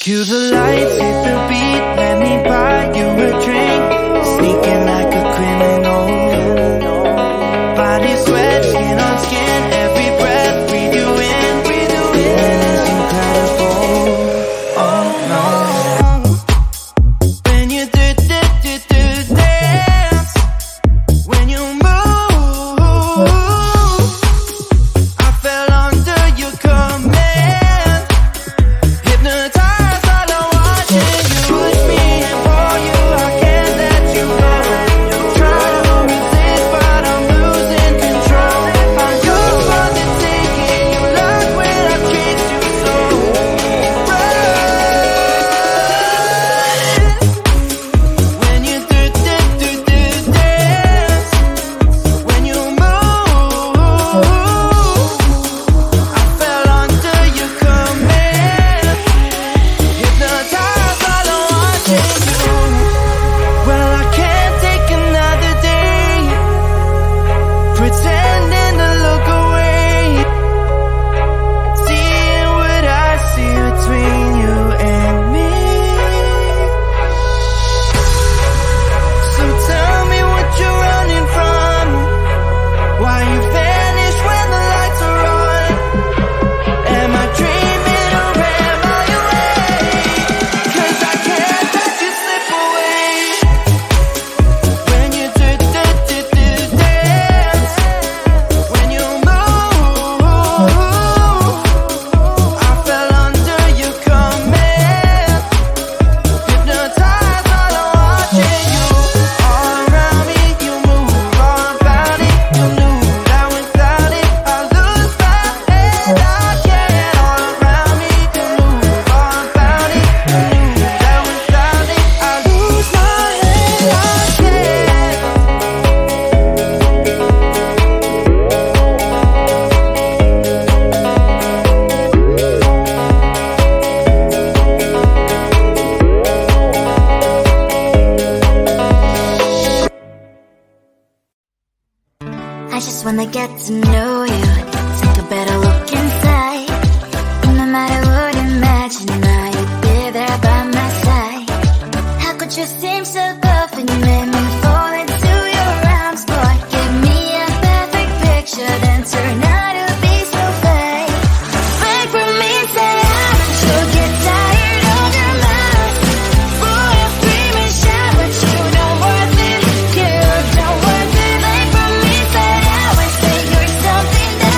Cue the lights, hit the beat, let me buy you a drink. Sneaking like a criminal. Body sweat, skin on skin, every breath, breathe you in, feeling is incredible. Oh no. When you do dance, when you move, I fell under your command, hypnotized all I watching you. Push me and pull you, I can't let you go. Try to resist but I'm losing control. I'm yours for the taking, you love when I treat you so right. When you do dance, when you move, I fell under your command, hypnotized all I watching you. Well, I can't take another day pretending to look away, seeing what I see between you and me. So tell me what you're running from, why you vanish when the lights are on. Am I dreaming or am I awake? 'Cause I can't let you slip away. When you do dance, when you move, I fell under your command, hypnotized all I watching you. All around me, you move, all about it. You knew that without it, I lose my head. I can't. All around me, you move, all about it. You knew that without it, I lose my head. I can't. I just wanna get to know you, take a better look inside. No matter what, imagine now you'd be there by my side. How could you seem so tough when you made me fall into your arms, boy? Give me a perfect picture, then turn out to be so fake. Break from me, say I should get tired of your lies. Full of scream and shout, but you don't worth it. You don't worth it. Break from me, say I would say you're something that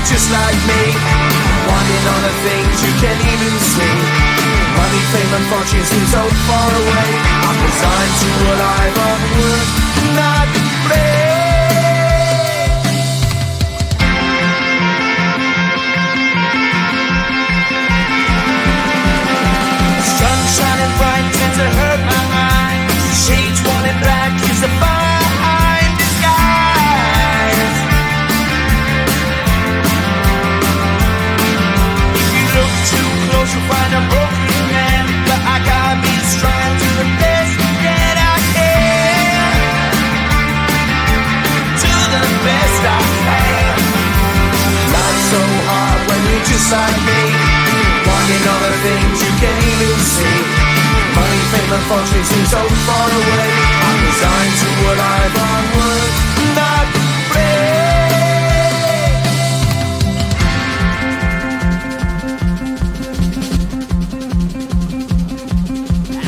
you're just like me, wanting all the things you can't even see. Money, fame and fortune seem so far away. I'm resigned to a life of work, not play. Sun shining bright tends to hurt my mind. Shades worn in black is the fine disguise. If you look too close you'll find a broken man, but I gotta be strong to the best that I can. To the best I can. Life's so hard when you're just like me, wanting all the things you can't even see. Money, fame and fortune seem so far away. I'm resigned to a life on work, not play.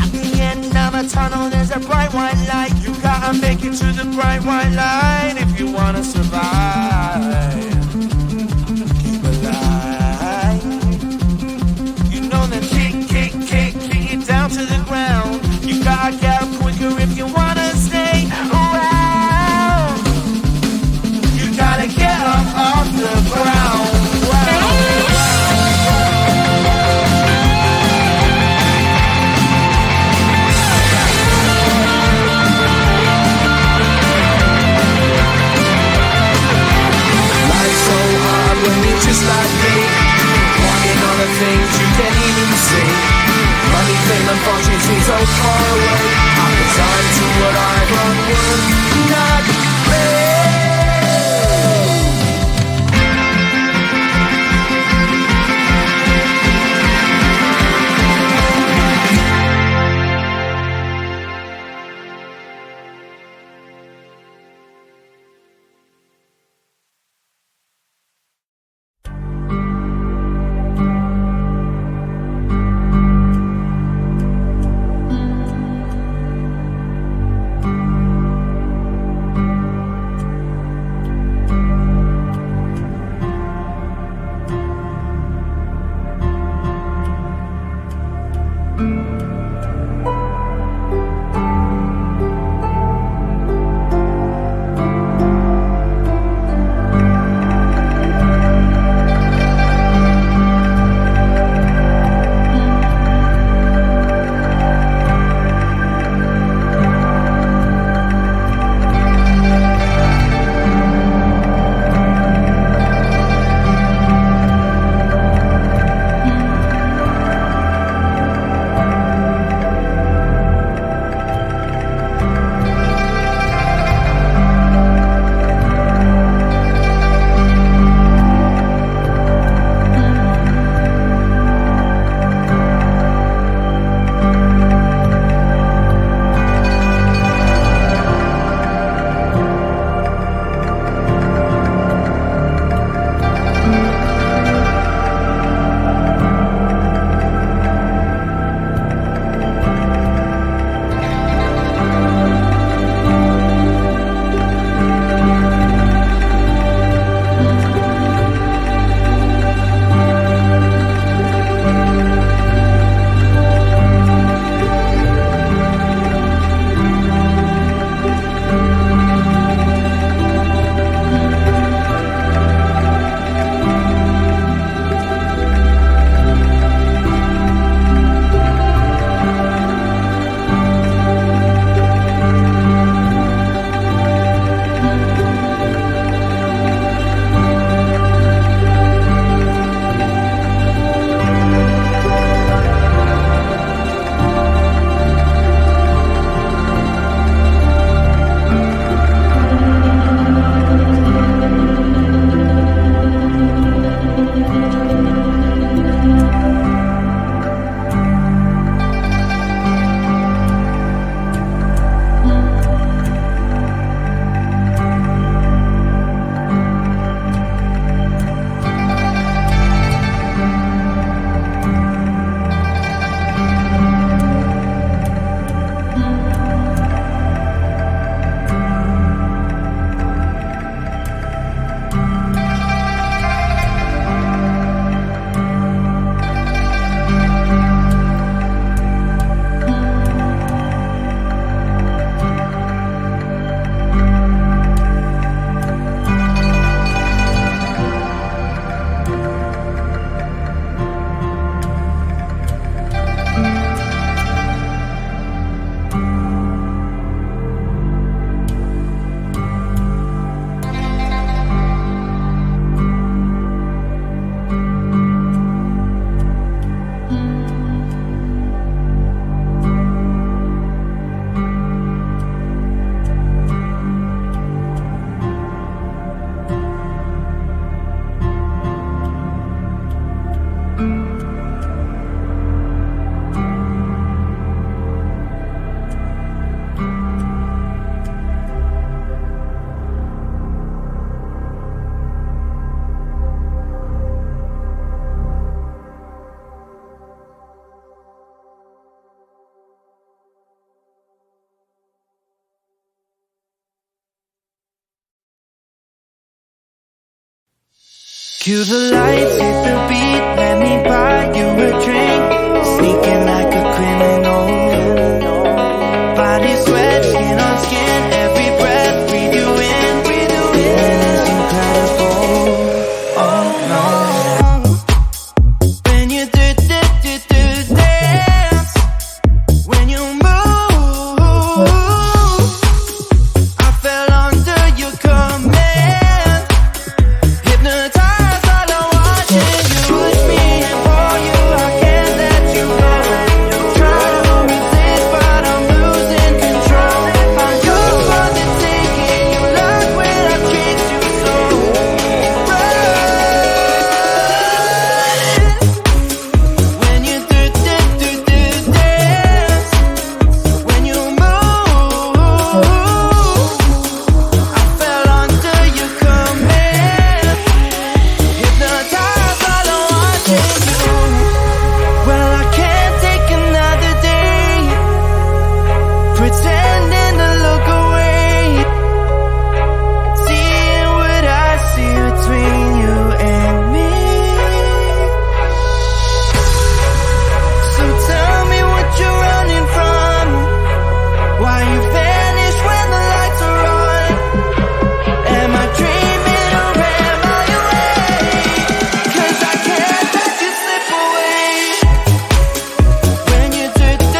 At the end of a tunnel there's a bright white light. You gotta make it to the bright white light if you wanna survive. Keep alive. You know that kick it down to the ground. You gotta get up quicker if you wanna stay around. You gotta get up off the ground. Life's so hard when you're just like me, wanting all the things you can't even see. Money, fame and fortune seem so far away. I'm resigned to what I've run work, not play. Cue the lights, hit the beat, let me buy you a drink. Sneaking like a criminal. Body sweat, skin on skin, every breath, breathe you in, feeling is incredible. Oh no. When you dance, when you move, I fell under your command. Hypnotized, all I'm watching you. Push me and pull you, I can't let you go. Try to resist, but I'm losing control. I'm yours for the taking, you love when I treat you so right. When you dance, when you move, I fell under your command. Hypnotized, all I'm watching you. Well, I can't take another day pretending to look away, seeing what I see between you and me. So tell me what you're running from, why you vanish when the lights are on. Am I dreaming or am I awake? 'Cause I can't let you slip away. When you dance,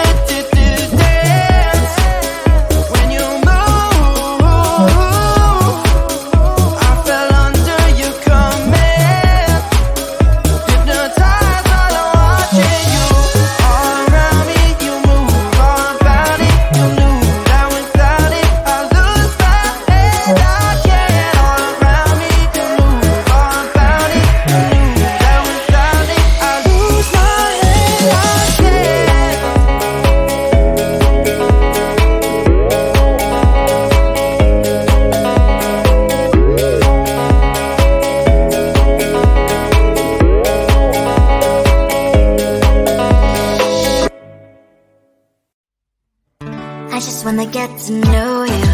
when you move, I fell under your command. Hypnotized, all I'm watching you. All around me, you move, all about it. You knew that without it, I lose my head. I can't. All around me, you move, all about it. You knew that without it, I lose my head. I can't. I just wanna get to know you,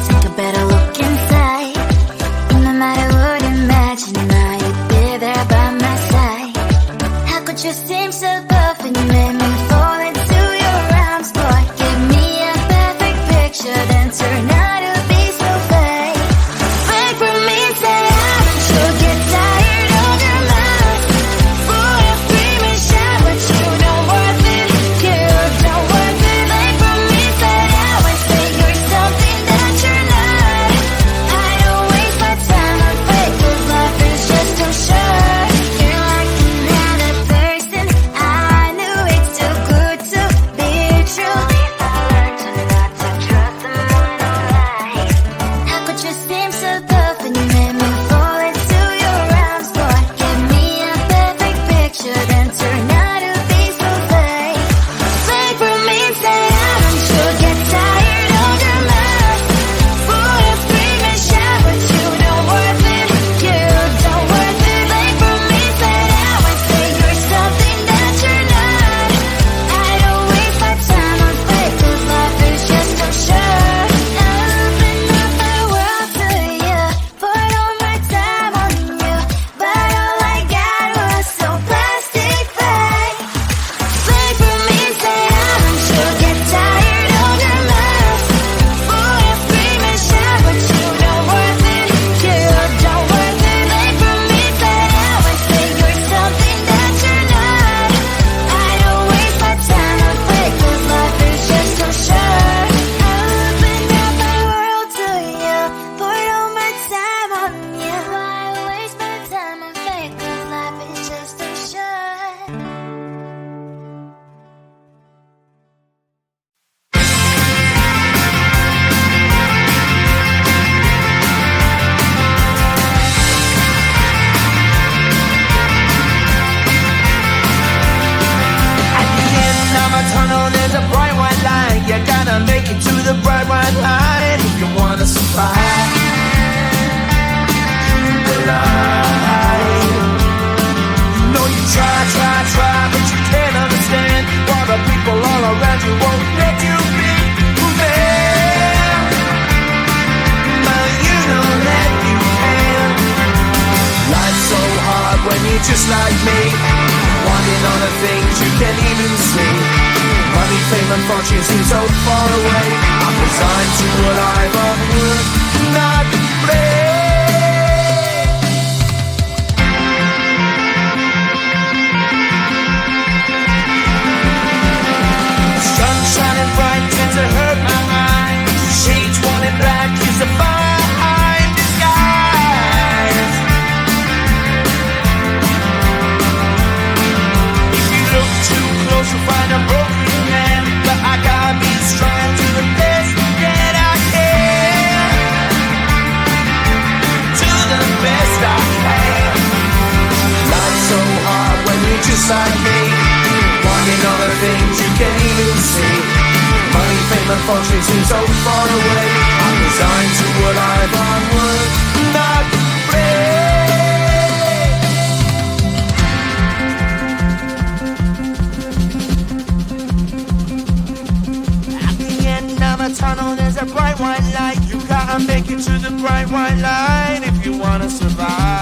take a better look inside. No matter what, imagine now you'd be there by my side. How could you seem so tough when you made me fall into your arms? Boy, give me a perfect picture, then turn out to be so fake. Wait for me and say I should get tired of your lies. Full of scream and shout, but you don't worth it. You don't worth it. Wait for me and say I would say you're something that you're not. I don't waste my time afraid, 'cause life is just too short. You're like another person when you're just like me, wanting all the things you can't even see. Money, fame and fortune seem so far away. I'm resigned to what I've onward not play. Sun shining bright tends to hurt my mind. Shades worn in black is a fine disguise. If you look too close you'll find a broken man, but I gotta be strong to the best that I can. To the best I can. Life's so hard when you're just like me, wanting all the things you can't even see. Money, fame and fortune seem so far away. I'm resigned to what I've onward not play. At the end of a tunnel there's a bright white light. You gotta make it to the bright white light if you wanna survive.